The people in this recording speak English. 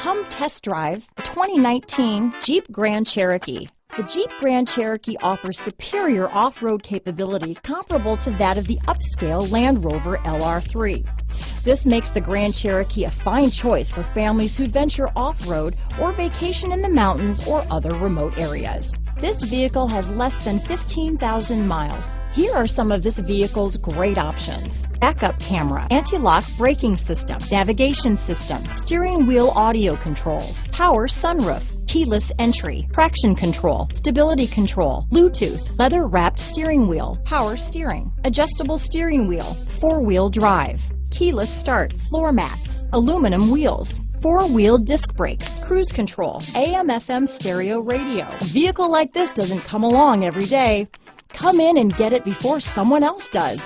Come test drive the 2019 Jeep Grand Cherokee. The Jeep Grand Cherokee offers superior off-road capability comparable to that of the upscale Land Rover LR3. This makes the Grand Cherokee a fine choice for families who venture off-road or vacation in the mountains or other remote areas. This vehicle has less than 15,000 miles. Here are some of this vehicle's great options: backup camera, anti-lock braking system, navigation system, steering wheel audio controls, power sunroof, keyless entry, traction control, stability control, Bluetooth, leather-wrapped steering wheel, power steering, adjustable steering wheel, four-wheel drive, keyless start, floor mats, aluminum wheels, four-wheel disc brakes, cruise control, AM/FM stereo radio. A vehicle like this doesn't come along every day. Come in and get it before someone else does.